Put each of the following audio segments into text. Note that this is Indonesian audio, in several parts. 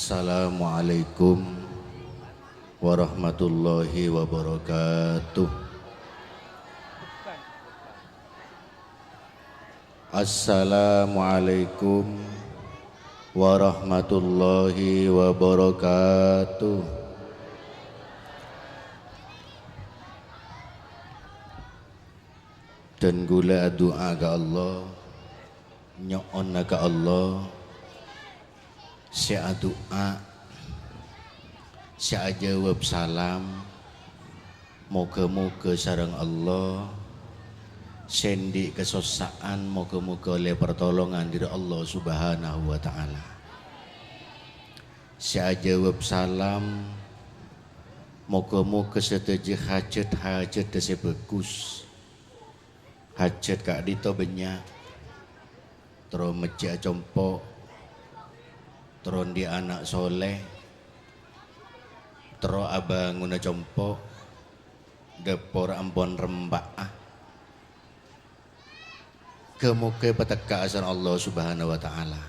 Assalamualaikum warahmatullahi wabarakatuh. Assalamualaikum warahmatullahi wabarakatuh. Dan gula doa ke Allah, nyoon ke Allah, saya doa, saya jawab salam, moga-moga sareng Allah, sendi kesosaan, moga-moga oleh pertolongan dari Allah Subhanahu wa Ta'ala. Saya jawab salam, moga-moga setuju hajat desa bagus. Hajat kak dito banyak, terus mejak compok, terus di anak soleh, terus abang guna compok, depor ampon rembak. Kemuke petaka asal Allah Subhanahu wa Ta'ala.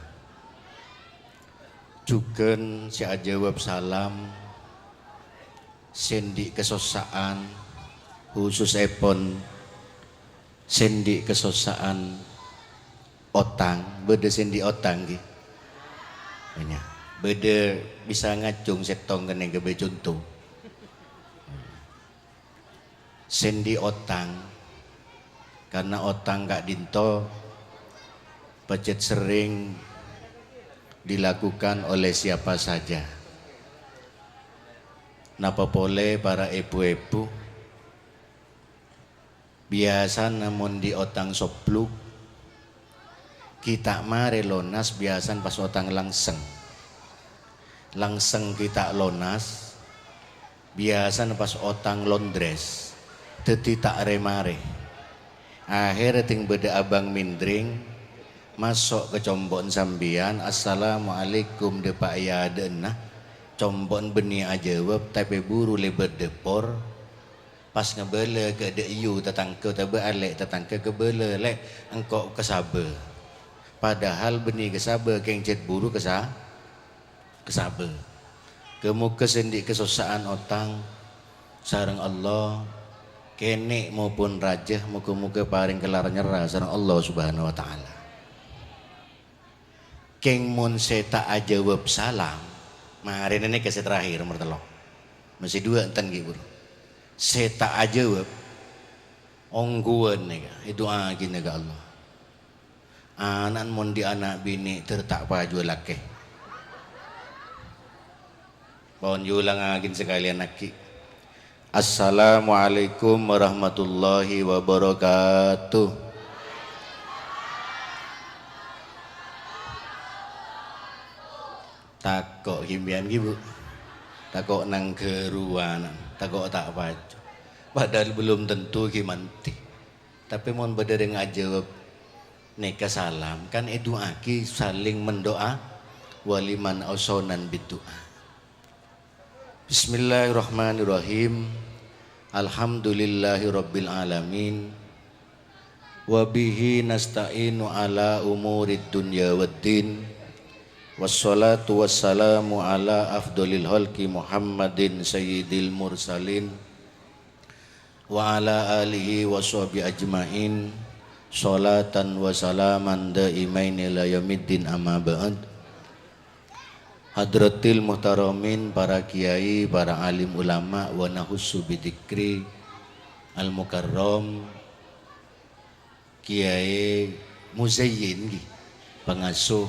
Juga si jawab salam, sendi kesosaan, khusus epon sendi kesosaan otang, beda sendi otang gitu. Banyak. Beda bisa ngacung setong kena gebe contoh. Sendi otang, karena otang kak dinto pecet sering dilakukan oleh siapa saja. Napa boleh para ibu-ibu biasa namun di otang sopluk kita mare lonas biasan pas otang langseng kita lonas biasan pas otang londres teti tak remare akhirnya ting beda abang mindring masuk ke combon sambian assalamualaikum de pak ya denah combon beni aja web tapi buru lebar depor pas ngebele ke de iu tetangke tabe alek tetangke kebele lek engkau kesabe padahal benih kesabe keng cet buru kesabe kemu kesendi kesosaan otang sareng Allah kene maupun raja muka-muka paring kelar nyerah sareng Allah Subhanahu wa Ta'ala. Keng mun seta aja web salam hari ini keset terakhir mertelok masih dua enten gitu seta aja web ongguan nih itu gini ke Allah anak mon di anak bini tertak paju laki pohon julang agin sekalian naki. Assalamualaikum warahmatullahi wabarakatuh. Takok himpian gitu takok nang keruanan takok tak baju padahal belum tentu gimanti tapi mohon berdering ngajawab neka salam kan itu aki saling mendoa waliman ausonan bidu'a. Bismillahirrahmanirrahim. Alhamdulillahirabbil alamin wa bihi nasta'inu ala umurid dunya waddin. Wassalatu wassalamu ala afdolil halki Muhammadin sayyidil mursalin wa ala alihi wa sahbihi ajmain salatan wa salaman daimain ila yaumiddin amma ba'd. Hadratil muhtaramin para kiai, para alim ulama wa nahussu bidzikri al mukarram Kiai Muzayyin pengasuh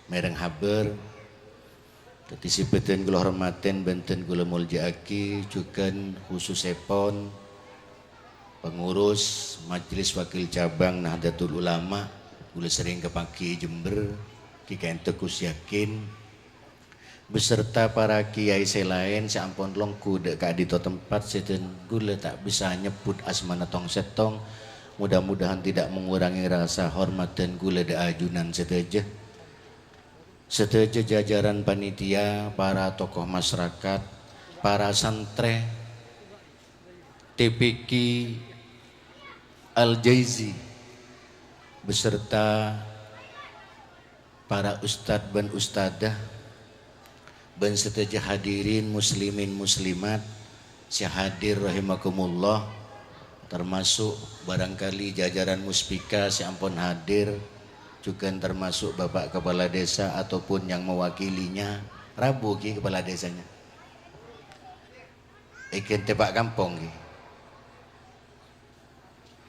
mereng haber tadi sibetan kula hormaten benten kula muljaaki juga khusus epon pengurus majelis wakil cabang Nahdlatul Ulama kula sering kepaki Jember Kiai Tekus Yakin beserta para kiai selain sampun longku dek kadito tempat seten gula tak bisa nyebut asmana tong setong mudah-mudahan tidak mengurangi rasa hormat dan gula de ajunan seteja jajaran panitia, para tokoh masyarakat, para santre, TPQ Al-Jaizi beserta para ustadz dan ustadzah Ben seteja hadirin muslimin muslimat si hadir rahimakumullah, termasuk barangkali jajaran muspika si ampun hadir, juga termasuk Bapak Kepala Desa ataupun yang mewakilinya. Rabu ki Kepala Desanya ikan tebak kampung ki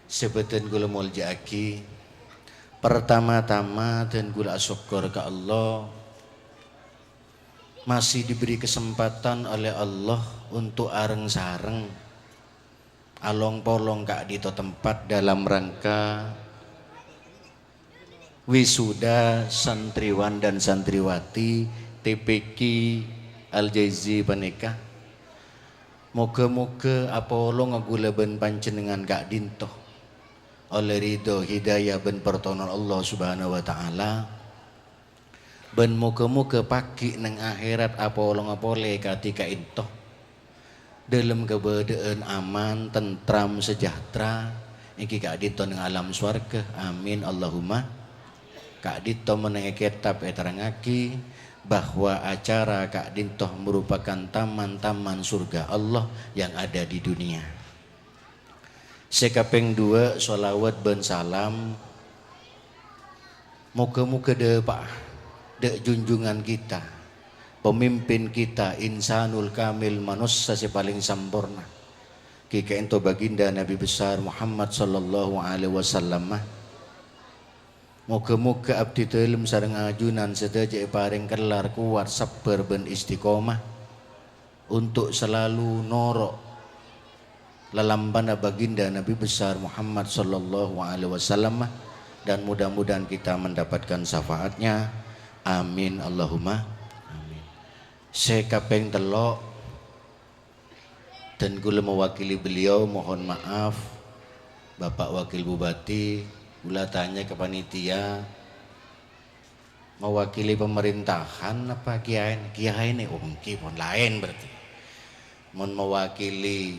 sebetulnya gula muljaaki pertama-tama dan gula syukur ke Allah masih diberi kesempatan oleh Allah untuk areng-sareng along polong kak di tempat dalam rangka wisuda santriwan dan santriwati TPQ Al-Jaizi Panikah. Moga-moga apolo ngagula ben panjenengan kak dintoh oleh ridho hidayah ben pertonon Allah subhanahu wa ta'ala. Ben moga-moga pagi neng akhirat apolo ngapole katika intoh dalam keberadaan aman, tentram, sejahtera iki kak dintoh neng alam swarga. Amin Allahumma. Kak dintoh meneng kitab eterangaki bahwa acara Kak Dintoh merupakan taman-taman surga Allah yang ada di dunia. Sekapeng dua sholawat ben salam moga-moga de Pak de junjungan kita, pemimpin kita, insanul kamil, manusia si paling sempurna kika ento baginda Nabi besar Muhammad sallallahu alaihi wasallam. Moga-moga abdi telem sareng ajunan sedaja paring kelar kuat sabar ben istiqomah untuk selalu norok lalambana baginda Nabi besar Muhammad sallallahu alaihi wasallam, dan mudah-mudahan kita mendapatkan syafaatnya. Amin Allahumma amin. Sekapeng telok dan gula mewakili beliau mohon maaf Bapak Wakil Bupati, gula tanya ke panitia mewakili pemerintahan apa kiai ini pun lain berarti. Mon mewakili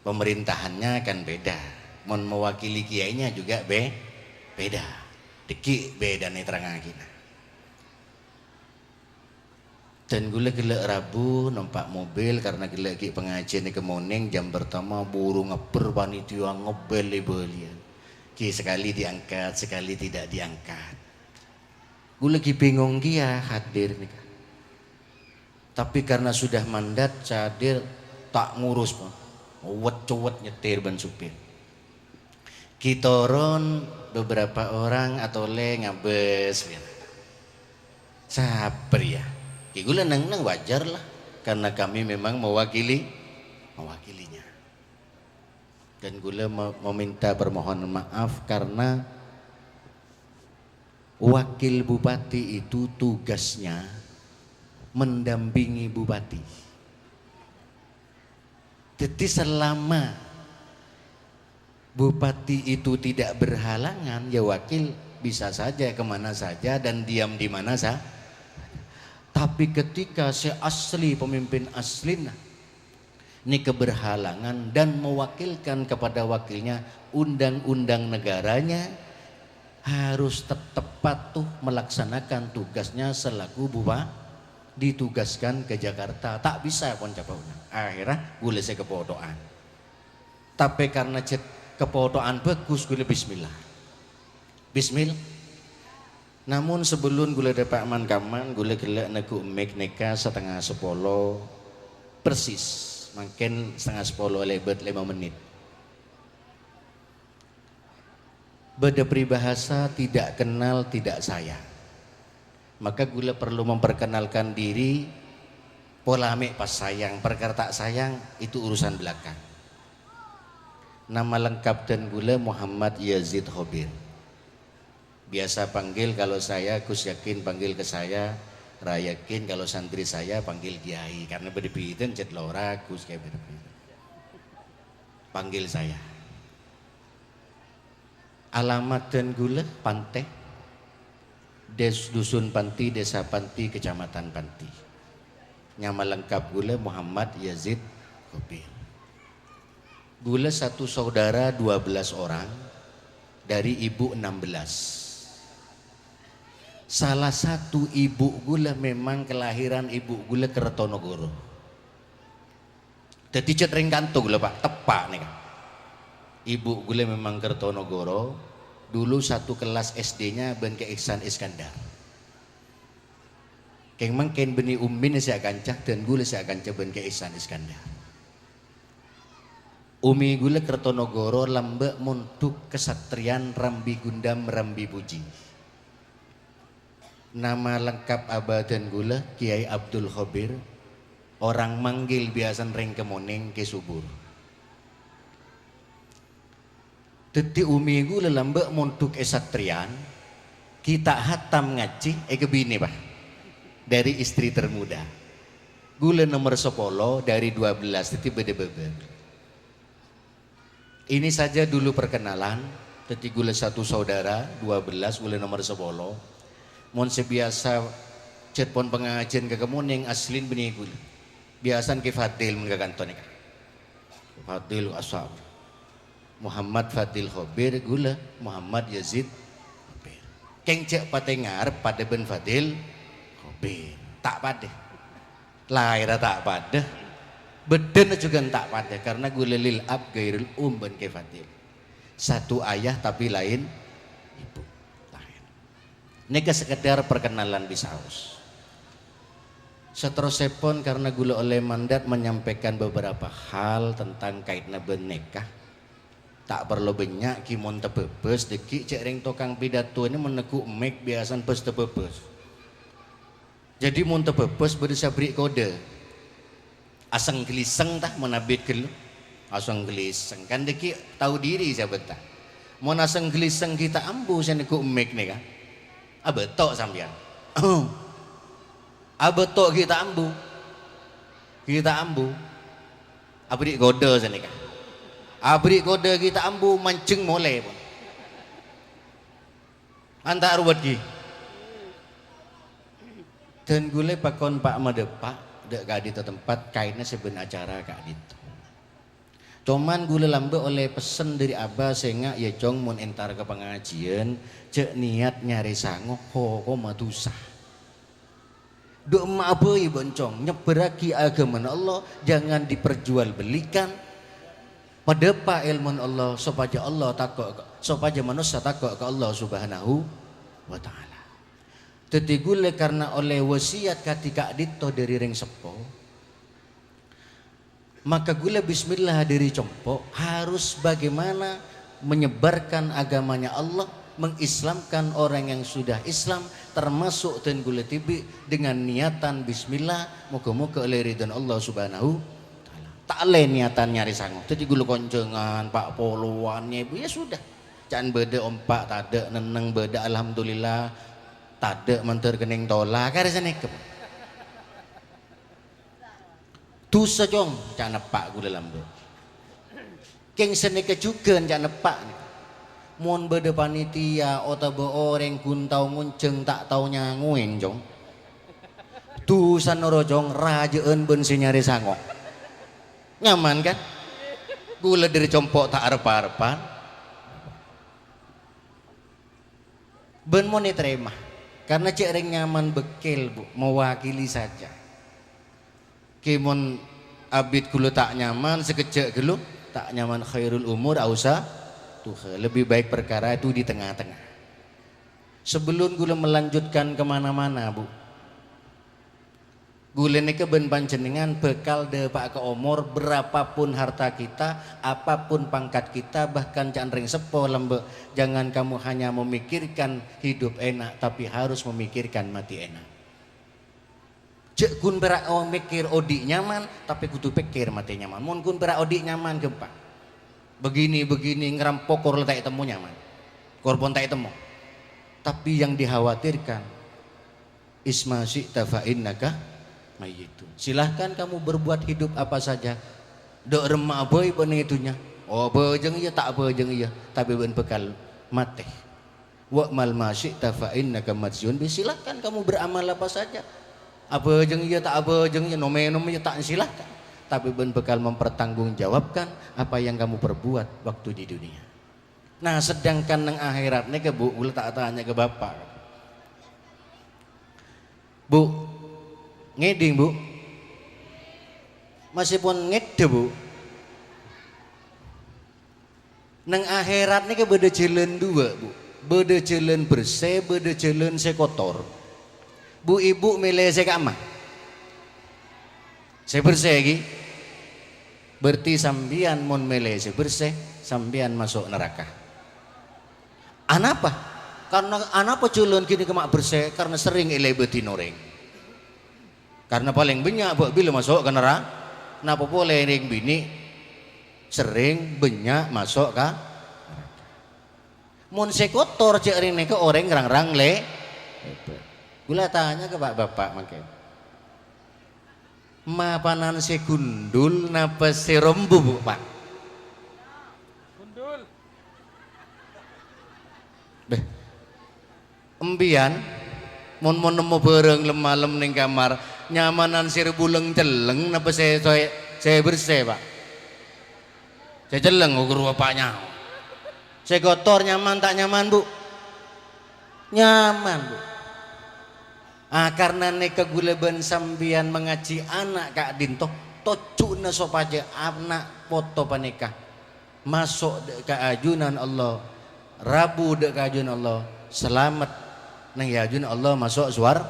pemerintahannya kan beda, mon mewakili kiainya juga beda. Deki beda nih terangagina. Dan gula Rabu nampak mobil karena gula pengajian ke Moning jam pertama buru ngeper panitia ngebel beliau. Sekali diangkat, sekali tidak diangkat. Gue lagi bingung dia hadir nih. Tapi karena sudah mandat hadir tak ngurus pun. Wet-wet nyetir ban supir. Kitoron beberapa orang atau le ngabes. Sabar ya. Gue nang wajar lah karena kami memang mewakilinya. Dan gula meminta permohonan maaf karena wakil bupati itu tugasnya mendampingi bupati. Jadi selama bupati itu tidak berhalangan, ya wakil bisa saja kemana saja dan diam di mana saja. Tapi ketika si asli pemimpin aslinya ini keberhalangan dan mewakilkan kepada wakilnya undang-undang negaranya, harus tetap patuh melaksanakan tugasnya selaku bupati, ditugaskan ke Jakarta. Tak bisa pun capaunya. Akhirnya gue saya kepodoan. Tapi karena kepodoan bagus gue bismillah. Namun sebelum gue dapat aman kaman, gue gelak neku neka setengah 10 persis. Makin setengah 10 lebet 5 menit. Beda peribahasa tidak kenal tidak sayang. Maka gula perlu memperkenalkan diri. Polemik pas sayang, perkara tak sayang itu urusan belakang. Nama lengkap dan gula Muhammad Yazid Khobir. Biasa panggil kalau saya, Gus Yakin panggil ke saya, Rayakin kalau santri saya panggil Kiai karena berbidan cet lora Gus kayak berbidan. Panggil saya. Alamat dan gula Pantai, Dusun Panti, Desa Panti, Kecamatan Panti. Nama lengkap gula Muhammad Yazid Khobir. Gula satu saudara 12 orang, dari ibu 16. Salah satu ibu gula memang kelahiran ibu gula Kertonogoro. Jadi cetring kantung gula Pak, tepak nih kan. Ibu gula memang Kertonogoro. Dulu satu kelas SD-nya ben ke Ihsan Iskandar. Keng mangken beni ummin saya kancah dan gula saya kancah ben ke Ihsan Iskandar. Umi gula Kertonogoro lambek muntuk kesatrian Rambi Gundam Rambi Puji. Nama lengkap Abah dan gula Kiai Abdul Khobir, orang manggil biasan ring kemoning ke subur. Teti umi gula lambek muntuk esatrian, kita hatam ngaji kebini Pak, dari istri termuda. Gula nomor 10 dari 12 teti bede-bede. Ini saja dulu perkenalan, teti gula satu saudara 12 gula nomor 10. Mon sebiasa cepon pengajian ke kemuning aslin benih gula. Biasan ke Fadil mengakanton ikan. Fadil asal. Muhammad Fadil Khobir gula Muhammad Yazid Khobir. Keng cek patengar pada ben Fadil Khobir. Tak pada. Lahir tak pada. Beden juga tak pada karena gula lil ab gairul ben ke Fadil. Satu ayah tapi lain ibu. Nega sekedar perkenalan bisaus. Seterusipun karena gula oleh mandat menyampaikan beberapa hal tentang kaitna benekah. Tak perlu banyak kimon tebebes deki cek ring tokang pidato ini menekuk mic biasan pes tebebes. Jadi mun tebebes berisa beri kode. Aseng geliseng tah menabit gelu. Aseng geliseng kan deki tahu diri sahabat tah. Mun aseng geliseng kita ambu saya nekuk mic nih kan. Abetok sampean. Abetok kita ambu. Kita ambu. Abri kode sana kan. Abri kode kita ambu mancing mulai pun. Antar ruwet ki. Dan gule pakon Pak Madepak dek kadi tempat kainnya seben acara kak itu. Cuman gula lambe oleh pesen dari Abah sehingga ya jong mun entar ke pengajian cek niat nyari sango kok matusah. Dok emak apa ya boncong nyeberaki agama Allah jangan diperjualbelikan pada pak ilmu Allah supaya Allah takut supaya manusia takut ke Allah Subhanahu wa taala. Teti gule karena oleh wasiat ketika dito dari ring sepo maka gula bismillah dari compok harus bagaimana menyebarkan agamanya Allah, mengislamkan orang yang sudah Islam termasuk ten gula tibi dengan niatan bismillah moga-moga oleh ridwan Allah Subhanahu taala. Tak le niatan nyari sangu. Jadi gula koncengan pak poluannya ibu ya sudah. Jangan beda ompak tade neneng beda alhamdulillah tade menter kening tola karisane ke. Tu sejong cak nepak gula lambe. Keng seneka juga cak nepak. Mon bede panitia otabo orang kuntau ngunceng tak tau nyanguin jong. Tu sanoro jong rajaan ben nyari sangok. Nyaman kan? Gula dari compok tak arpa-arpan. Ben mau terima. Karena cek ring nyaman bekel bu, mewakili saja. Kimon abid gulu tak nyaman sekejap gulu tak nyaman khairul umur ausa tuh lebih baik perkara itu di tengah-tengah. Sebelum gula melanjutkan kemana-mana bu, gula ini ben panjenengan bekal de pak ke umur berapapun harta kita, apapun pangkat kita, bahkan jangan ring sepo lembe. Jangan kamu hanya memikirkan hidup enak, tapi harus memikirkan mati enak. Cek kun berak mikir odi nyaman tapi kudu pikir mati nyaman. Mun kun berak odi nyaman gempa. Begini ngerampok kor tak temu nyaman. Korban tak temu. Tapi yang dikhawatirkan isma syi'ta fa innaka mayyitun. Silahkan kamu berbuat hidup apa saja. Dok remak boy bene itunya. Oh bejeng iya tak bejeng iya tapi ben bekal mati. Wa mal ma syi'ta fa innaka masyun. Silahkan kamu beramal apa saja. Apa jeng iya tak apa jeng iya nom iya tak silahkan tapi ben bekal mempertanggungjawabkan apa yang kamu perbuat waktu di dunia. Nah sedangkan nang akhirat nih ke bu, ulah tak tanya ke bapak. Bu, ngeding bu, masih pun ngede bu. Nang akhirat ini beda jalan dua bu, beda jalan bersih, beda jalan sekotor. Bu ibu milih sekama, saya bersih lagi. Berarti sambian mon milih saya bersih, sambian masuk neraka. Anapa? Karena anapa jalan gini kemak bersih? Karena sering ilai betinoreng. Karena paling banyak buat bila masuk ke neraka. Napa boleh ring bini sering banyak masuk ke mun sekotor cek ring ke orang rang-rang le. Gula tanya ke bapak makin. Mapanan se gundul napa se rembu bu pak? Gundul. Beh, embian, mon nemu bareng lemalem ning kamar, nyamanan si rebuleng celeng napa saya bersih pak? Saya celeng ukur bapaknya. Saya kotor nyaman tak nyaman bu? Nyaman bu. Karena neka guleban sambian mengaji anak kak dinto tocuna sopaja anak foto paneka masuk ke ajunan Allah rabu dek ke ajunan Allah selamat nang ya ajunan Allah masuk suar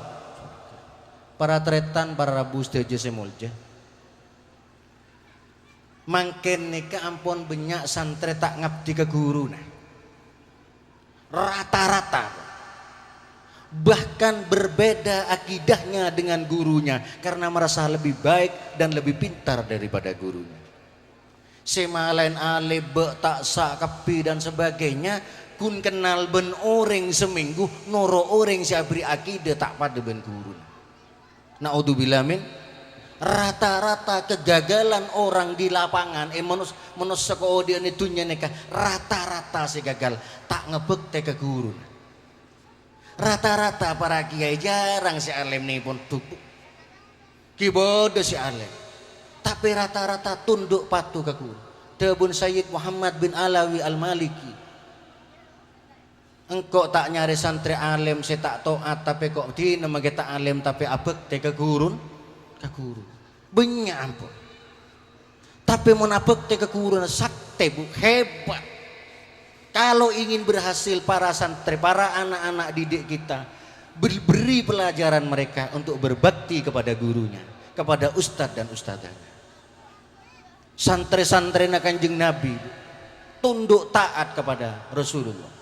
para tretan para rabu setuju semulja mangken neka ampun banyak santri tak ngabdi ke guru nah rata-rata bahkan berbeda akidahnya dengan gurunya karena merasa lebih baik dan lebih pintar daripada gurunya. Semalain alebe tak sakapi dan sebagainya kun kenal ben orang seminggu noro orang siabri akidah tak pada ben guru. Naudzubillah min rata-rata kegagalan orang di lapangan menus sekolah dia itunya neka rata-rata si gagal tak ngebekte ke guru. Rata-rata para kiai jarang si alim nih pun tubuh kibodo si alim tapi rata-rata tunduk patuh ke guru. Debun Sayyid Muhammad bin Alawi Al-Maliki engkau tak nyari santri alim saya tak taat tapi kok di nama kita alim tapi abek te ke guru banyak ampun tapi mau abek te ke guru sakte bu hebat. Kalau ingin berhasil para santri, para anak-anak didik kita beri pelajaran mereka untuk berbakti kepada gurunya, kepada ustadz dan ustadzanya. Santri-santri Kanjeng Nabi tunduk taat kepada Rasulullah.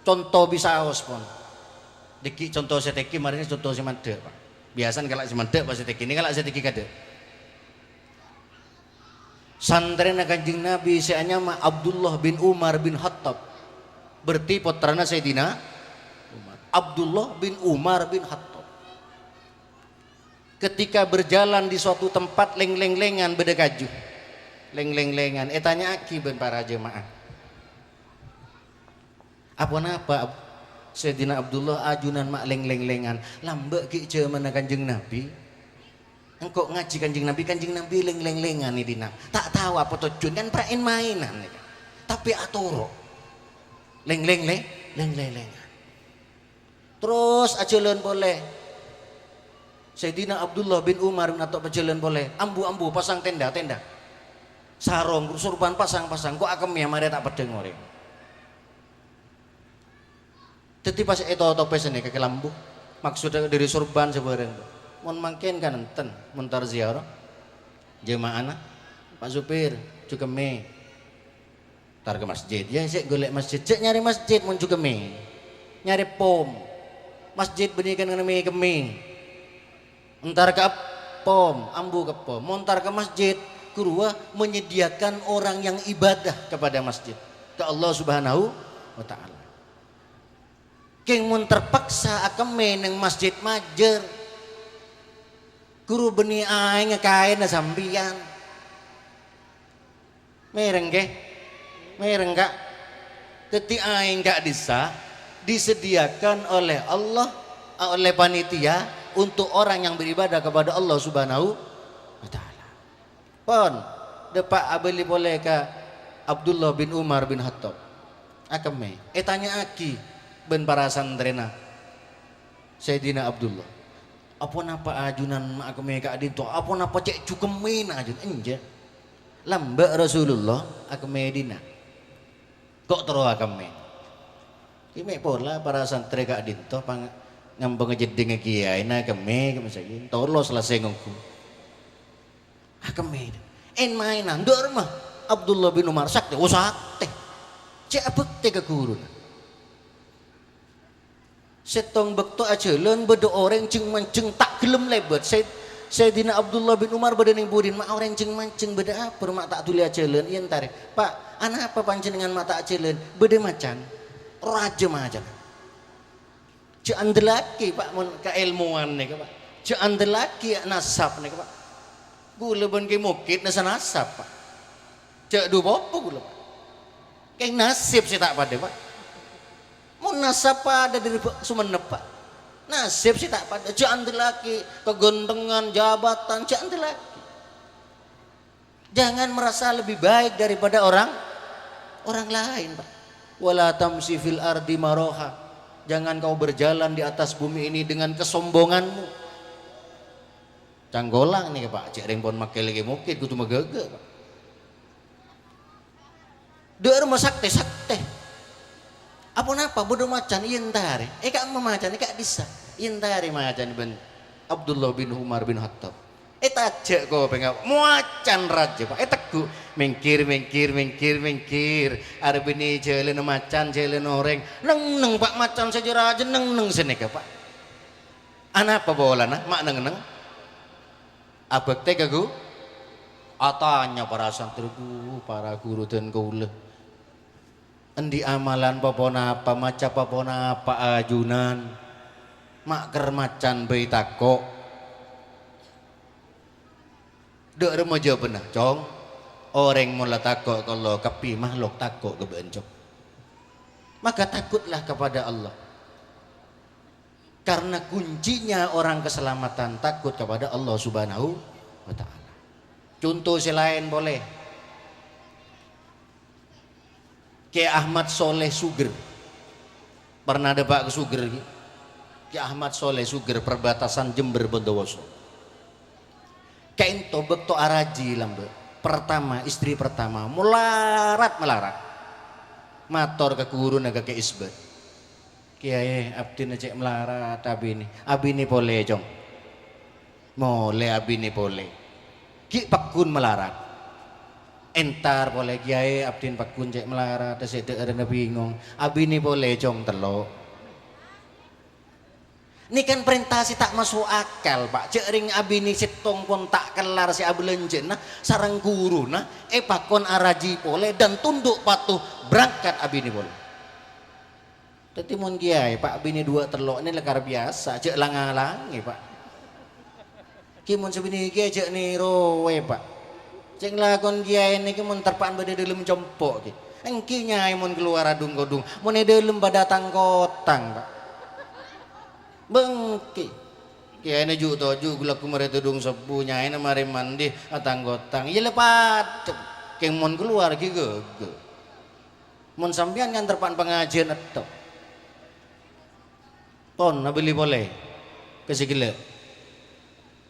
Contoh bisa aos pun. Diki contoh seteki mari contoh si mande, Pak. Biasan kalau si mande pas seteki ini kalau seteki kade. Santri Kanjeng Nabi seanyama Abdullah bin Umar bin Khattab berarti putrana Sayyidina Umar. Abdullah bin Umar bin Khattab ketika berjalan di suatu tempat leng-leng-lengan beda kaju leng-leng-lengan tanya aki ben para jemaah apa Sayyidina Abdullah ajunan mak leng-leng-lengan lambe ki ceumana Kanjeng Nabi. Engkau ngaji Kanjeng Nabi leng-leng-lengan nih dina tak tahu apa tujuan kan prain mainan nih kan. Tapi atoro leng-lengan terus ajalan boleh Sayyidina Abdullah bin Umar atau ajalan boleh ambu pasang tenda sarong surban pasang kok akemnya mari tak pedeng orang jadi pas itu pesen ke lambu maksudnya dari surban sebenarnya mon mangken kan enten muntar ziarah jemaah anak Pak Supir juga me tar ke masjid ya saya golek masjid cek nyari masjid mun juga me nyari pom masjid benikan kena me kemi entar ke pom ambu ke pom montar ke masjid kurua menyediakan orang yang ibadah kepada masjid ke Allah Subhanahu wa taala keng mun terpaksa akeme nang masjid majer guru beni aing ngekain sambian mereng kak teti aing gak disediakan oleh Allah oleh panitia untuk orang yang beribadah kepada Allah Subhanahu wa taala pon depak abeli boleh ke Abdullah bin Umar bin Khattab akeme tanya aki ben para santrena Sayyidina Abdullah Apa napa ajunan mak keme kak dinto? Apa napa cek cukemin ajun enje. Lambak Rasulullah akeme dina. Kok terus akeme. Kime pola para santri kak dinto pang ngambang jeding kiai na keme saiki. Tolo selesai ngku. Akeme. En mainan ndor mah Abdullah bin Umar sakte usate. Cek bekte ke guru. Setong bekto ajeulun beda orang ceng manceng tak gelem lebet. Sayyidina Abdullah bin Umar beda ning budin mak orang ceng manceng beda apa mak tak tuli ajeulun ieu tare. Pak, ana apa panjenengan mak tak ajeulun? Beda macan. Raja macan. Cek andelaki Pak mun kailmuan nih Pak. Cek andelaki nasab nih Pak. Gula ben ki mukit nasa nasab Pak. Cek du bopo gula Pak. Kayak nasib sih tak pada Pak. Mau nasab pada dari Sumenep Pak. Nasib sih tak pada. Jangan laki kegentengan jabatan jangan laki. Jangan merasa lebih baik daripada orang lain Pak. Wala tamsi fil ardi maroha. Jangan kau berjalan di atas bumi ini dengan kesombonganmu. Canggolang nih Pak. Cek rempon makai lagi mukit kudu megege Pak. Dia rumah sakte. Apa napa bodoh macan intari kak macan kak bisa intari macan ben Abdullah bin Umar bin Khattab tajak kau pengen macan raja Pak teguh mengkir arep ini jalan macan jalan orang neng Pak macan saja raja neng sini Pak anak apa bola nah mak neng abek teh gagu atanya para santriku para guru dan kaula endi amalan papona apa maca papona apa ajunan mak ker macan bayi takok dek remaja benar cong orang mula takok kalau kapi makhluk takok kebencok maka takutlah kepada Allah karena kuncinya orang keselamatan takut kepada Allah subhanahu wa ta'ala. Contoh selain boleh Kiai Ahmad Soleh Suger pernah ada Pak Suger Kiai Ahmad Soleh Suger perbatasan Jember Bondowoso kain tobek to araji lambe pertama istri pertama melarat mator ke guru naga ke isbat Kiai abdi cek melarat abini pole jong mole abini pole ki pakun melarat entar boleh kiai abdin pakun cek melarat tesede arena bingung abini boleh jong telok ini kan perintah si tak masuk akal Pak cek ring abini setong pun tak kelar si abelenjen nah sarang guru nah pakon araji boleh dan tunduk patuh berangkat abini boleh tadi mon kiai Pak abini dua telok ini lekar biasa cek langalangi Pak kimon sebini kiai cek nih rowe Pak ceng lakon kiai ini mun terpaan pada dalam compok ki engki nyai mun keluar adung godung mun dalam pada tangkotang Pak bengki kiai ini juga toju gula kumare tudung sepu nyai ini mari mandi tangkotang iya lepat keng mun keluar ki gege mun sampean kan terpaan pengajian atau pon beli boleh kesigile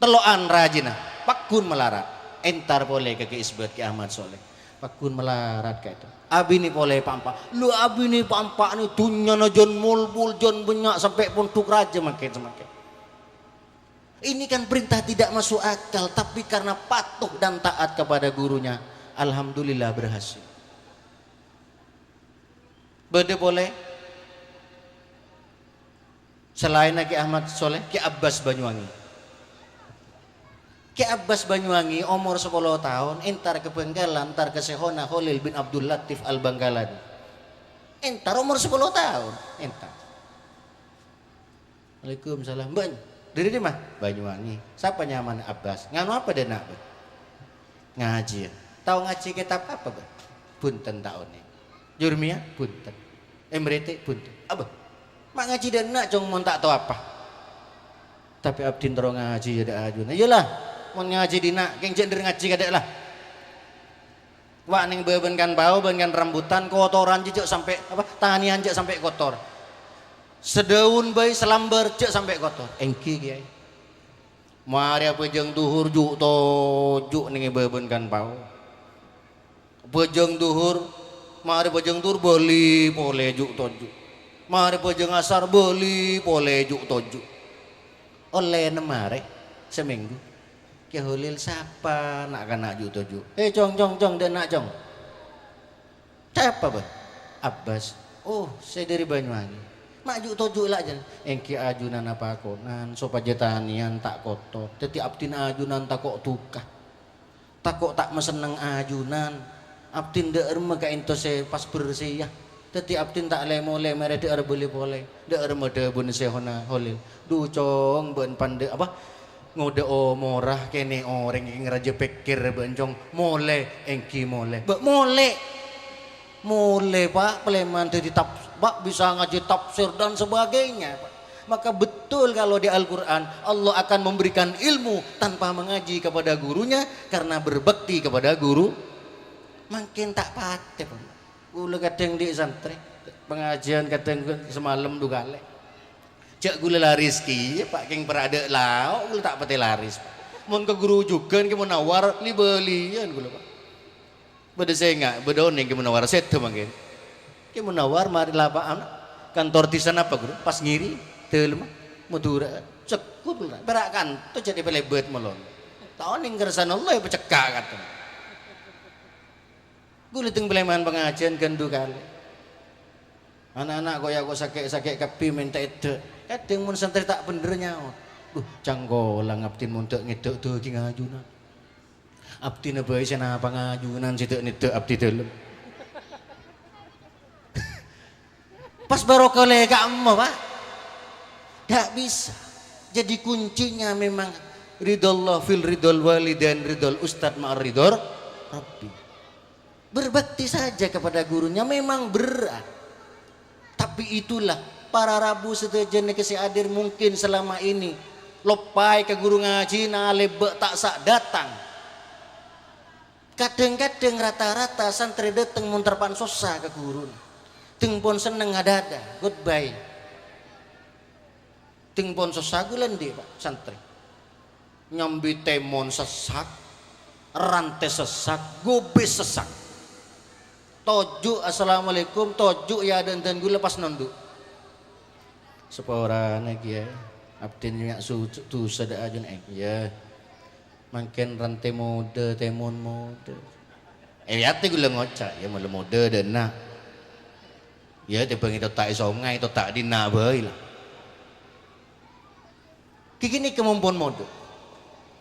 teloan rajina pakun melarat entar boleh ke isbat ke Ahmad Soleh pakun melarat kayak itu abini boleh pampa lu abini pampa ni dunya na jon mulbul jon banyak sampai puntuk raja makin semakin ini kan perintah tidak masuk akal tapi karena patuh dan taat kepada gurunya alhamdulillah berhasil bede boleh selain Ki Ahmad Soleh Ki Abbas Banyuwangi Ki Abbas Banyuwangi umur 10 tahun entar ke Benggalan entar ke Sehona Khalil bin Abdul Latif Al Banggalan entar umur 10 tahun entar Waalaikumsalam ban dari di mah Banyuwangi siapa nyaman Abbas nganu apa dia nak ngaji tahu ngaji kitab apa ban punten tahun ini Jurmia punten Emrete punten apa mak ngaji dan nak cong mau tak tahu apa tapi abdin terong ngaji jadi ajuna iyalah mau ngaji dina keng jender ngaji kadek lah wak ning beben kan bau ben kan rambutan kotoran jejak sampai apa tanganian jejak sampai kotor sedaun bayi selambar jejak sampai kotor engki kiai Mari pejeng duhur juk tojuk ning beben kan pau. Pejeng duhur, mari pejeng duhur beli pole juk tojuk. Mari pejeng asar beli pole juk tojuk. Oleh nemare seminggu. Ki Holil siapa nak kana juk tojuk. Cong dan nak cong. Siapa ben? Abbas. Oh, saya dari Banyuwangi. Maju tojuk lah jan. Engki ajunan apa konan supaya tanian tak kotor. Teti abtin ajunan tak kok tukah. Tak kok tak meseneng ajunan. Abtin deur mega ento se pas bersih ya. Teti abtin tak lemole mere deur beli pole. Deur mede bun sehona Holil. Du cong ben pande apa? Ngode o morah kene orang yang raja pikir bencong mole engki mole. Be mole. Mulai Pak Pleman jadi Pak bisa ngaji tafsir dan sebagainya Pak. Maka betul kalau di Al-Quran Allah akan memberikan ilmu tanpa mengaji kepada gurunya karena berbakti kepada guru makin tak pate Pak. Gula kadang di santri pengajian kadang semalam juga le cak gula laris ki Pak King perada lau gula tak pate laris mun ke guru juga ki mau nawar li belian gula Pak. Beda saya enggak, beda oning ke Munawar setu mungkin. Ke Munawar mari lapaan kantor di sana apa guru? Pas ngiri, telma, Madura, cekut lah. Berakan tu jadi pelebet melon. Tahun yang keresan Allah ya pecekak kata. Gue litung peleman pengajian gendu kali. Anak-anak goyak go sakit kapi minta itu. Kadang mun santri tak bener nyaut. Canggolang abtin muntek ngedek tuh ki ngajuna. Abdi na bae sana pangajunan situ nitu abdi dalam. Pas barokah lega amma Pak. Tak bisa. Jadi kuncinya memang ridallah fil ridal walidain ridal ustad ma'ar ridor Rabbi. Berbakti saja kepada gurunya memang berat. Tapi itulah para rabu setejen kesi adir mungkin selama ini lopai ke guru ngaji na lebe tak sak datang. Kadang-kadang rata-rata santri dateng mun terpan susah ke guru. Ting pun seneng ada goodbye. Ting pun susah gulen di Pak santri. Nyambi temon sesak, rantai sesak, gobes sesak. Tojuk assalamualaikum, tojuk ya dan gula pas nondu. Sepora lagi ya. Abdin nyak tu sada ajun ya. Makin rantai mode temon mode yate gula ngocak ya malu mode dan nak ya tiba itu tak isongai itu tak dina bae lah kini kemampuan mode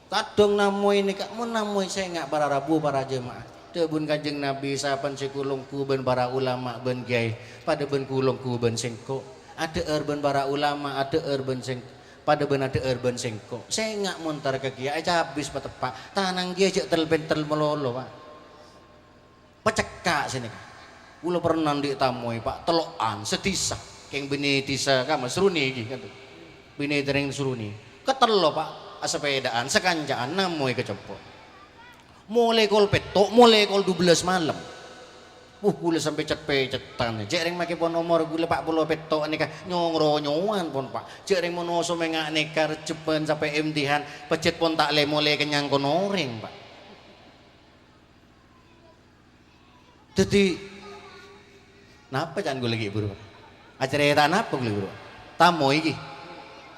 kadang namoi ini kak mun namoi saya nggak para rabu para jemaah tebun kanjeng Nabi sapan sikulungku ben para ulama ben kiai pada ben kulungku ben sengko ada ben para ulama ada ben sengko pada benar de urban sengko saya nggak montar ke kia aja habis patepak tanang dia cek terbentel melolo Pak pecekak sini ulo pernah di tamoi Pak telokan sedisa keng bini disa kama seruni gitu bini tering seruni ketelo Pak sepedaan sekanjaan namoi kecopo mulai kol petok mulai kol 12 malam gula sampai cetan cek ring make pon nomor gula Pak pulau petok nih kah nyongronyoan pon Pak cek ring monoso mengak nekar cepen sampai emtihan pecet pon tak lemole kenyang konoring Pak jadi napa jangan gula lagi buru acara era napa gula buru tamu iki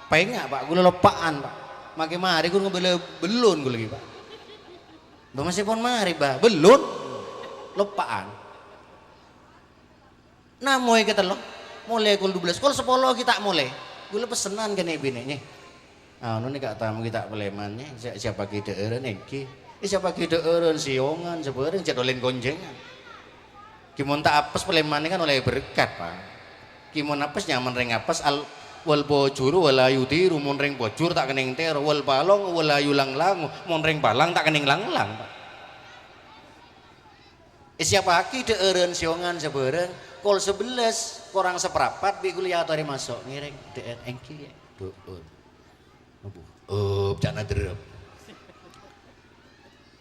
pengen Pak gula lopaan Pak make mari gula ngebele belun gula lagi Pak masih pon mari Pak belun lopaan namoy kita lo mulai kul 12 kul 10 kita mulai gue pesenan kan ibinenya anu nih kak tamu kita pelemannya siapa kita eren engki siapa kita eren siongan sebenarnya cedolen gonjengan kimon tak apes pelemannya kan oleh berkat Pak kimon apes nyaman reng apes al wal bojur walayu tiru mon reng bojur tak kening tero wal balong walayu lang mon reng balang tak kening lang Pak siapa kita eren siongan sebenarnya kol 11 kurang seperapat bi kuliah atau masuk ngiring DN engki ya jangan derep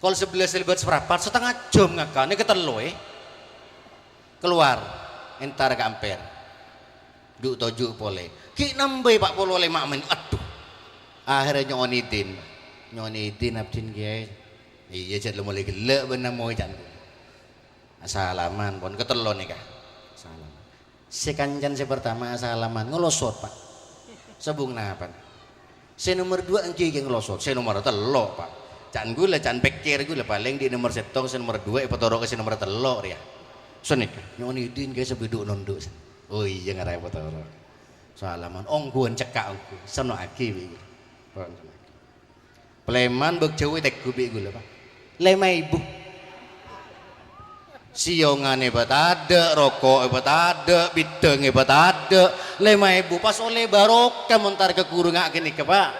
kol 11 lebat seperapat setengah jam ngakane keteloe keluar entar ke amper duk tojuk pole ki nambe Pak polo 5 menit aduh akhirnya nyonidin nyoni idin abdin kiai iya jet lu mulai gelek bener mau jan salaman pon ketelo nih kah salaman si kancan si pertama salaman ngelosot pak sebung napan si nomor 2 engki ngelosot si nomor 3 pak can gula can pikir gula paling di nomor 1 si nomor 2 ipotoro ke si nomor 3 ya sonik nyoni idin kiai sebiduk nunduk oh iya ngarai potoro salaman ongguan cekak onggu sono aki begitu Pleman bek Jawa tek gubi gula pak. Lema ibu. Siongan hebat ada, rokok hebat ada, bideng hebat ada. Lema ibu pas oleh barokah montar ke kurungak gini ke pak.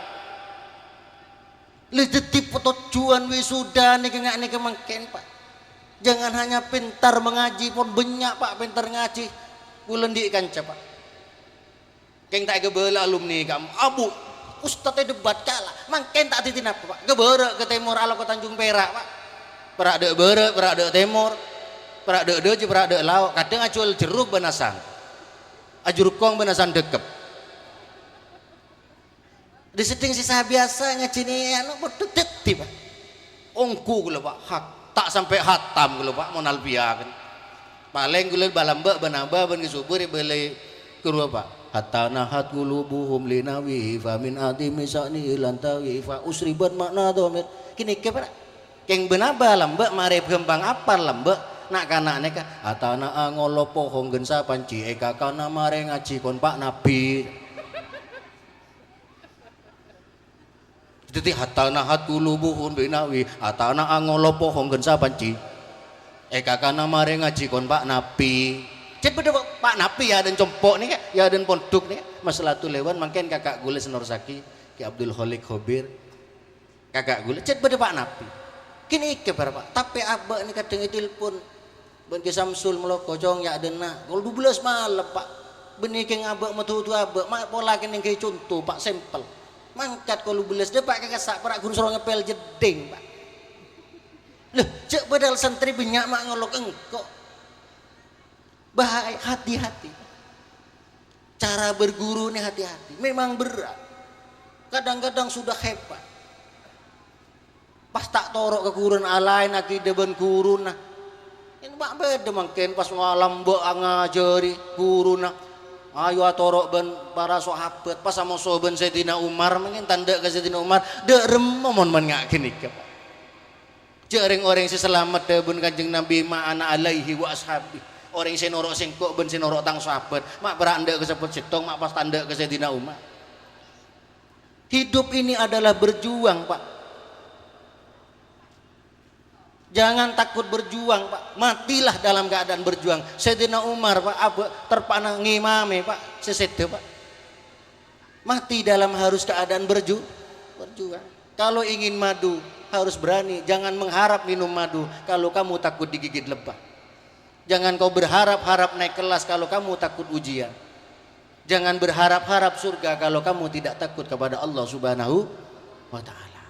Lejetip tujuan wisuda nih kengak nih kemangken pak. Jangan hanya pintar mengaji pun banyak pak pintar ngaji. Bulan di ikan pak. Keng tak kebela alumni kamu abu. Ustadz debat kalah, mangken tak titin apa pak? Geberek ke timur ala ke Tanjung Perak pak. Perak dek berek, perak dek timur, perak dek doji, perak dek lauk. Kadang acual jeruk benasan, ajur kong benasan dekep. Di setting sisa biasa ngacini anu bodoh detik pak. Ongku gula pak, hak tak sampai hatam gula pak, monal piakan. Paling gula balambak benaba ben subur beli kurua pak. Hatta nahat qulubuhum linawi fa min adimi sa'ni lantawi fa usribat makna dhamir kini ke para keng benaba lambek mare gembang apal lambek nak kana neka hatta na ngolo pohong gensa panci eka kana mare ngaji kon pak nabi jadi hatta nahat qulubuhum linawi hatta na ngolo pohong gensa panci eka kana mare ngaji kon pak nabi. Cet beda Pak Napi ya dan compok nih kak, ya dan pondok nih masalah tuh lewan makin kakak gule Senor Saki, ki Abdul Khalik Khobir, kakak gule, cet beda Pak Napi, kini ke pak, tapi abah nih kadang telepon, ben ke Samsul meloko jong ya dena, kalau 12 malam pak, benih keng abah metu abah, mak pola keng kayak contoh pak sampel, mangkat kalau 12 deh pak kakak sak perak gun sorong ngepel jeding pak, loh cek bedal santri banyak mak ngolok engkau. Bahaya hati-hati cara berguru nih hati-hati memang berat kadang-kadang sudah hebat pas tak torok ke kurun alain akidah ben kurun nah ini mak beda mungkin pas ngalam mbak ngajari kurun nah ayo torok ben para sahabat pas sama soben Sayyidina Umar mungkin tanda ke Sayyidina Umar dek remomon men ngak gini ke pak jaring orang si selamat debun kanjeng Nabi ma'ana alaihi wa ashabi orang yang norok singkok ben norok tang sahabat mak beranda kesebut sitong mak pas tanda ke Sayyidina Umar hidup ini adalah berjuang pak jangan takut berjuang pak matilah dalam keadaan berjuang Sayyidina Umar pak terpana ngimame pak sesede pak mati dalam harus keadaan berjuang kalau ingin madu harus berani jangan mengharap minum madu kalau kamu takut digigit lebah. Jangan kau berharap-harap naik kelas kalau kamu takut ujian. Jangan berharap-harap surga kalau kamu tidak takut kepada Allah Subhanahu wa ta'ala.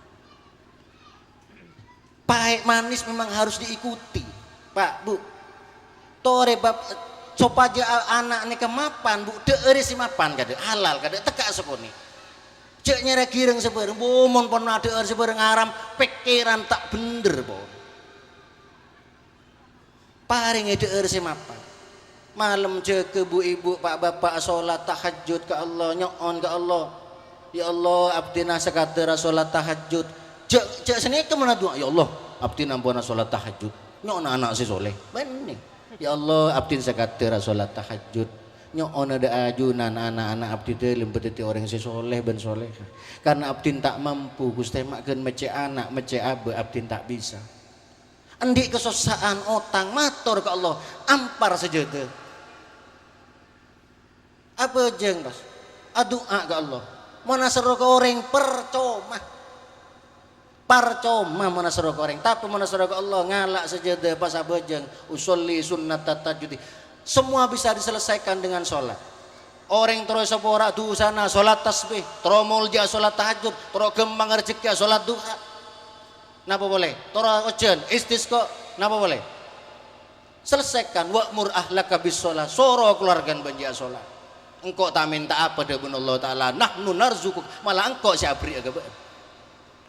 Pahit manis memang harus diikuti. Pak, Bu. Tore bab copaja anak ini kemapan, Bu. Deuri si mapan kada halal kada teka seponi. Cek nyere kireng sebareng, bomon pon deur sebareng aram pikiran tak bener, Bu. Paring deur si mapan malam je ke bu ibu pak bapak sholat tahajud ke Allah nyon ke Allah ya Allah abdina sekadar sholat tahajud cek sini kemana doa ya Allah abdina ampuna sholat tahajud nyon anak si soleh benih ya Allah abdin sekadar sholat tahajud nyon ada ajunan anak-anak abdi dalam betiti orang si soleh ben soleh karena abdin tak mampu gusti makan mece anak mece abe abdin tak bisa Andik kesosaan otang matur ke Allah ampar sejadah apa jeng bas adua ke Allah mana seru ke orang percoma mana seru ke orang tapi mana seru ke Allah ngalak sejadah pas apa jeng usolli sunnat tajudi semua bisa diselesaikan dengan sholat orang terus sepora du sana sholat tasbih terus mulja sholat tahajud terus gembang rezeki sholat duha napa boleh? Tora ojen istisqa napa boleh? Selesaikan wa'mur ahlaka bis shalah. Soro keluargan banjia salat. Engkau tak minta apa dari Allah taala? Nahnu narzukuk. Malah engkau siabri agak.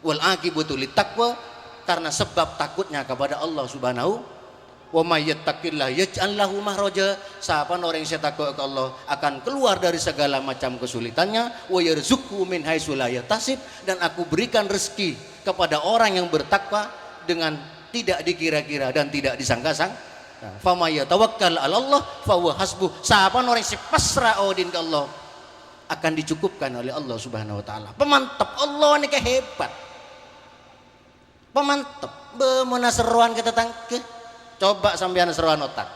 wal aqibatu littaqwa, karena sebab takutnya kepada Allah Subhanahu. Wa may yattaqillah yaj'al lahu mahraja, siapa orang yang takut ke Allah akan keluar dari segala macam kesulitannya. Wa yarzuqhu min haitsu la yahtasib, dan aku berikan rezeki kepada orang yang bertakwa dengan tidak dikira-kira dan tidak disangka-sangka. Fa may yatawakkal 'ala Allah fa huwa hasbuh, siapa orang yang pasrah odin ke Allah akan dicukupkan oleh Allah Subhanahu wa taala. Pemantap Allah ini kehebat. Pemantap bemana seruan kita tangke. Coba sampean seruan otak.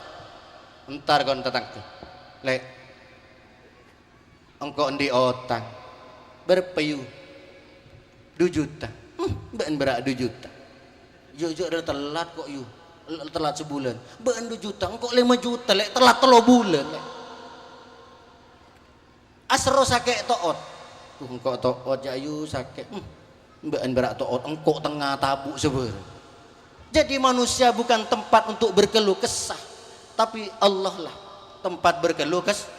Entar kon tetangke. Lek. Engkau di otak berpayu 2 juta. Ben berak 2 juta. Jujur udah telat kok yu. Telat sebulan. Ben 2 juta, engkau 5 juta lek telat 3 bulan. Lek. Asro sakit toot. Engkau toot ya yu sakit. Ben berak toot engkau tengah tabuk seber. Jadi manusia bukan tempat untuk berkeluh kesah, tapi Allah lah tempat berkeluh kesah.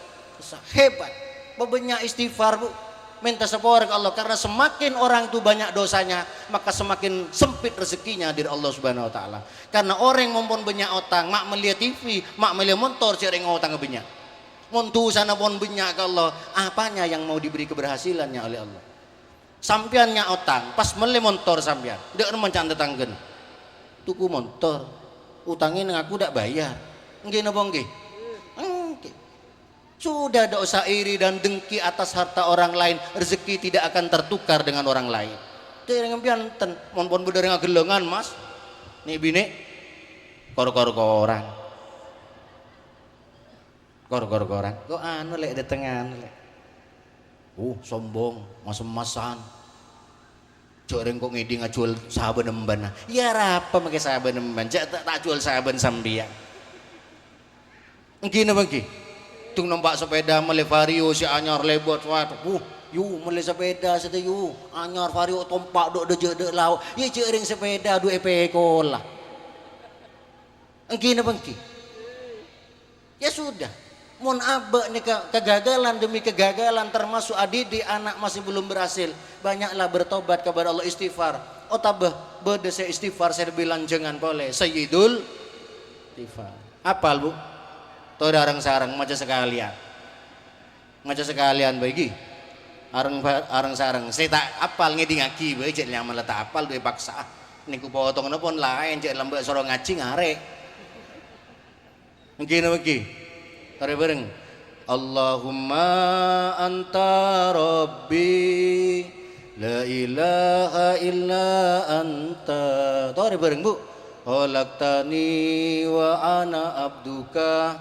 Hebat. Banyak istighfar bu, minta sepora ke Allah, karena semakin orang itu banyak dosanya, maka semakin sempit rezekinya dari Allah Subhanahu wa taala. Karena orang yang banyak otang, mak melihat TV, mak melihat motor, sering otang banyak. Montu sana pun banyak ke Allah, apanya yang mau diberi keberhasilannya oleh Allah. Sampiannya otang, pas melihat motor sampian, dia mencan tetanggen. Tuku motor, utangnya ngaku tidak bayar, nggih napa nggih? Sudah tidak usah iri dan dengki atas harta orang lain, rezeki tidak akan tertukar dengan orang lain. Dengan pianten, mon bener ngagelengan mas, nih bini, kor-koran, kok anu lek detengan lek, sombong, mas-masan. Coreng kok ngidi ngajual sahabat emban. Ya apa make sahabat emban? Tak jual sahabat sambian. Engki napa engki? Tung numpak sepeda mele vario si anyar lebot waduh. Yu mele sepeda sete yu. Anyar vario tompak dok deje dek lau. Ye cereng sepeda 2 pekolah. Engki napa engki? Ya sudah. Mun abek nih kegagalan demi kegagalan, termasuk adik anak masih belum berhasil, banyaklah bertobat kepada Allah, istighfar. Tabah bede saya istighfar saya bilang jangan boleh sayyidul istighfar. Apal bu? Tuh arang sarang maca sekalian bagi arang sarang saya tak apal ngedingaki bae cek yang malah tak apal duwe paksa niku potong pun lain cek lembek sorong ngaci ngarek mungkin Tari bareng. Allahumma anta rabbi la ilaha illa anta. Tari bareng bu. Khalaqtani wa ana abduka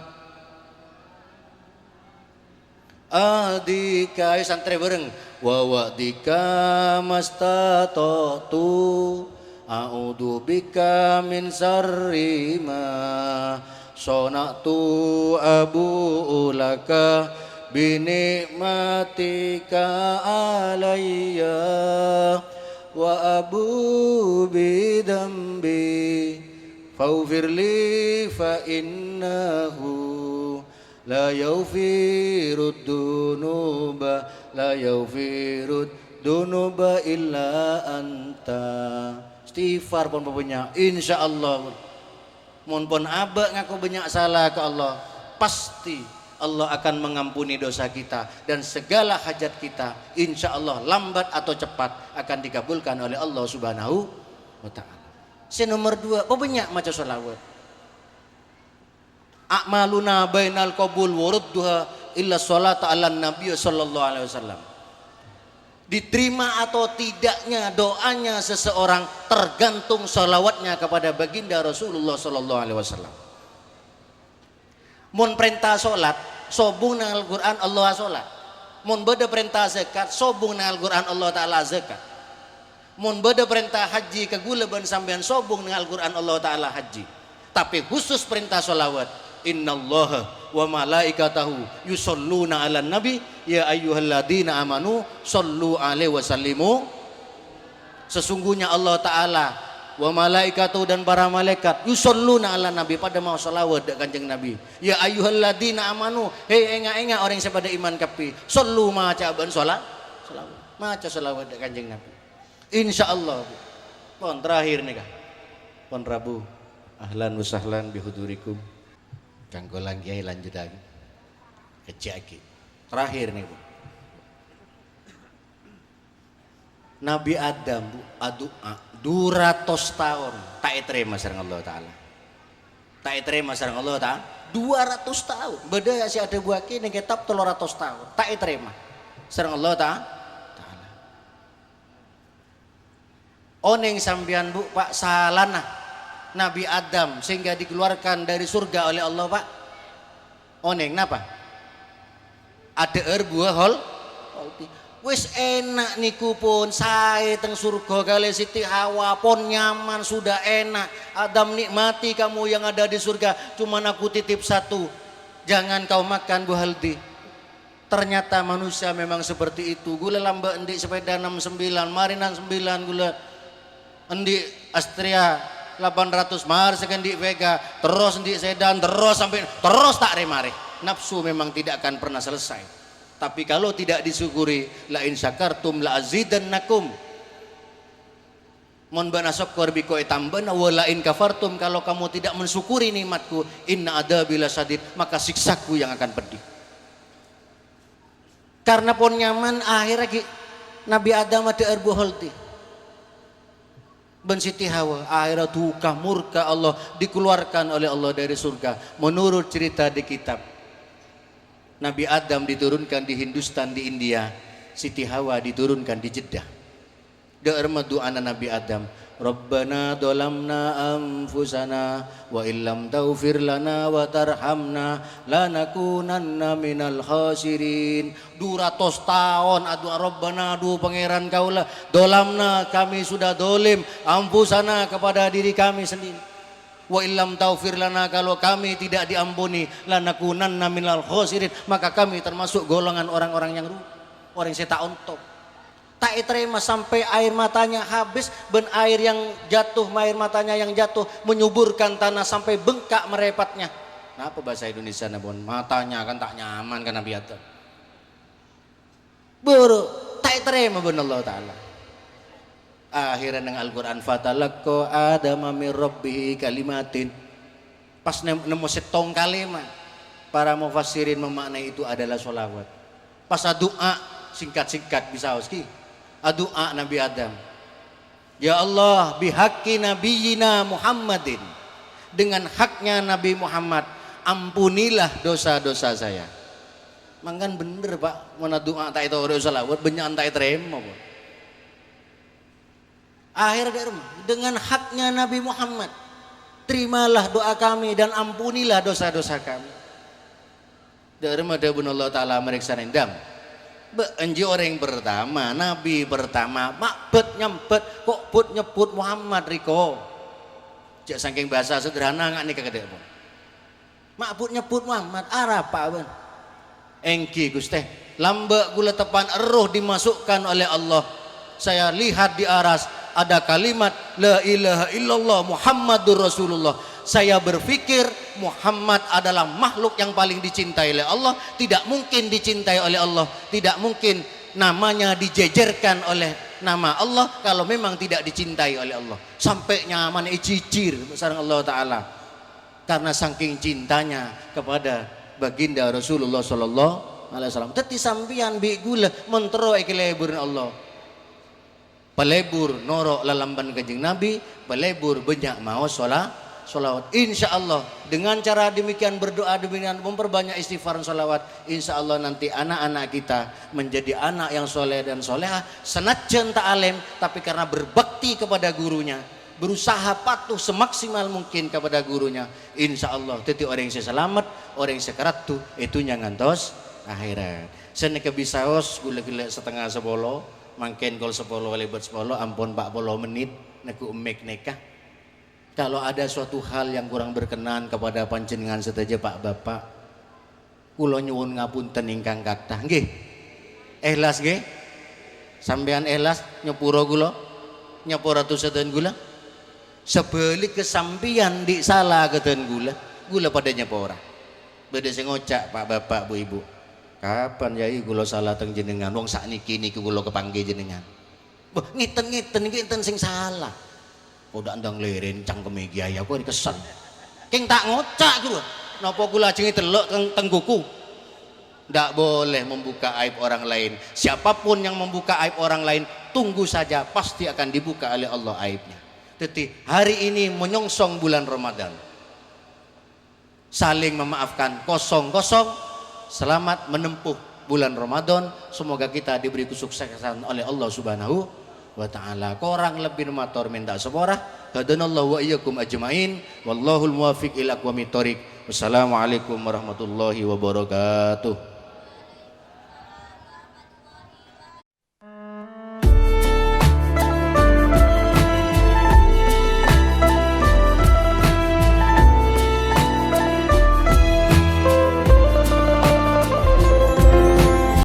adika. Ayo santri bareng. Wa wa'dika mastata'tu a'udzu bika min syarri ma sonatu abu ulaka binikmatika alayya wa abu bidambi faghfirli fa innahu la yaghfirud dunuba illa anta. Istighfar pun banyak insyaallah. Mun pun abek ngaku banyak salah ke Allah, pasti Allah akan mengampuni dosa kita dan segala hajat kita insya Allah lambat atau cepat akan dikabulkan oleh Allah Subhanahu wa ta'ala. Nomor 2, banyak maca sholawat. A'maluna bainal qabul warudduha illa sholata ala nabi sallallahu alaihi wasallam. Diterima atau tidaknya doanya seseorang tergantung sholawatnya kepada baginda Rasulullah sallallahu alaihi wasallam. Mun perintah sholat sobung nang Al-Quran Allah sholat. Mun beda perintah zakat sobung nang Al-Quran Allah ta'ala zakat. Mun beda perintah haji kegulaban sampean sobung nang Al-Quran Allah ta'ala haji. Tapi khusus perintah sholawat, innallaha wa malaikatahu yusholluna ala nabi ya ayyuhalladzina amanu shollu alaihi wasallimu. Sesungguhnya Allah Ta'ala wa malaikatuhu dan para malaikat yusholluna ala nabi pada mau sholawat dekat kanjeng nabi. Ya ayyuhalladzina amanu, hei enga-enga orang yang pada iman kapi, shollu maca ban sholat sholawat maca sholawat dekat kanjeng nabi. Insya Allah Bu. Pon terakhir nih kak pon Rabu ahlan wa sahlan bihudurikum kanggolang kiai lanjut lagi kejaki terakhir nih Bu. Nabi Adam Bu adu'a 200 tahun tak terima sareng Allah Ta'ala tak terima sareng Allah Ta'ala 200 tahun beda ya si ada buaki ning kitab 300 tahun tak terima sareng Allah Ta'ala oneng sambian Bu Pak salana Nabi Adam sehingga dikeluarkan dari surga oleh Allah Pak oneng napa ada buah hol wis enak niku pun saya teng surga kali Siti Hawa pun nyaman sudah enak Adam nikmati kamu yang ada di surga cuman aku titip satu jangan kau makan Bu Haldi ternyata manusia memang seperti itu gula lamba endik sepeda 69 marinan 9 gula endik Astria 800 mar sekendik Vega terus endik sedan terus sampai terus tak remare nafsu memang tidak akan pernah selesai tapi kalau tidak disyukuri la in syakartum la azidannakum mon bana syukur biko tambana wa la in kafartum kalau kamu tidak mensyukuri nikmatku inna adabi lasadid maka siksaku yang akan pedih karena pun nyaman akhirnya Nabi Adam ada erbu holti ben Siti Hawa akhirnya duka murka Allah dikeluarkan oleh Allah dari surga menurut cerita di kitab Nabi Adam diturunkan di Hindustan di India Siti Hawa diturunkan di Jeddah da'arma doa Nabi Adam Rabbana dolamna anfusana wa illam taghfir lana wa tarhamna lanakunanna minal khasirin 200 tahun adu Rabbana adu pangeran kaulah dolamna kami sudah dolim anfusana kepada diri kami sendiri wa illam taufir lana kalau kami tidak diampuni lanakunanna minal khosirin maka kami termasuk golongan orang-orang yang rugi orang yang tak ontok tak terima sampai air matanya habis ben air yang jatuh air matanya yang jatuh menyuburkan tanah sampai bengkak merepatnya nah apa bahasa Indonesia nabon matanya kan tak nyaman kan Nabi Adam buru tak terima ben Allah Ta'ala akhirnya dengan Al-Quran fatalakko adama min rabbihi kalimatin pas nemu setong kalimat para mufassirin memaknai itu adalah sholawat pas doa singkat-singkat bisa uski doa Nabi Adam ya Allah bihaqi nabiyina Muhammadin dengan haknya Nabi Muhammad ampunilah dosa-dosa saya mangkan bener Pak mana doa tak itu orang sholawat banyak tak terima Pak akhirnya dengan haknya Nabi Muhammad terimalah doa kami dan ampunilah dosa-dosa kami dari madhabun Allah Ta'ala meriksa nendam enji orang pertama Nabi pertama makbet nyempet kok but nyebut Muhammad Riko jak saking bahasa sederhana nggak nih kagak pun makbut nyebut Muhammad arah Pak Ben engki Guste lambak gula tepan eruh dimasukkan oleh Allah saya lihat di aras ada kalimat la ilaha illallah Muhammadur Rasulullah saya berpikir Muhammad adalah makhluk yang paling dicintai oleh Allah tidak mungkin dicintai oleh Allah tidak mungkin namanya dijejerkan oleh nama Allah kalau memang tidak dicintai oleh Allah sampai nyaman icicir sareng Allah Ta'ala karena saking cintanya kepada baginda Rasulullah sallallahu alaihi wasallam teti sampian bi gula mentero ikilebur Allah pelebur norok lalamban kanjeng Nabi pelebur banyak mau sholawat insya Allah dengan cara demikian berdoa demikian memperbanyak istighfar sholawat insya Allah nanti anak-anak kita menjadi anak yang soleh dan soleha senajan tak alim tapi karena berbakti kepada gurunya berusaha patuh semaksimal mungkin kepada gurunya insya Allah teti orang yang selamat orang yang sekarat tuh itunya ngantos akhirat seneka bisaos gula-gula setengah 10 mungkin kalau 10 lebat 10 ampun 40 menit neku umek nekah kalau ada suatu hal yang kurang berkenan kepada panjenengan sedaja Pak Bapak kula nyuwun ngapunten ingkang kathah nggih ikhlas nggih sampean ikhlas nyepuro kula nyepuro sedan gula sebalik kesampian di salah kedan gula pada nyepora beda sing ngocak Pak Bapak Bu Ibu kapan yai kula salah teng jenengan wong sakniki niku kula kepanggih jenengan Wah, ngiten iki enten sing salah. Udah ndang leren cangkeme kiai aku dikesan. King tak ngocak ku. Napa kula ajeng delok teng kuku. Ndak boleh membuka aib orang lain. Siapapun yang membuka aib orang lain, tunggu saja pasti akan dibuka oleh Allah aibnya. Jadi hari ini menyongsong bulan Ramadan. Saling memaafkan, kosong-kosong, selamat menempuh bulan Ramadan. Semoga kita diberi kesuksesan oleh Allah Subhanahu wa ta'ala. Korang lebih matur minta seborah. Hadanallahu wa iyyakum ajmain. Wallahul muwafiq ila aqwamit thoriq. Wassalamualaikum warahmatullahi wabarakatuh.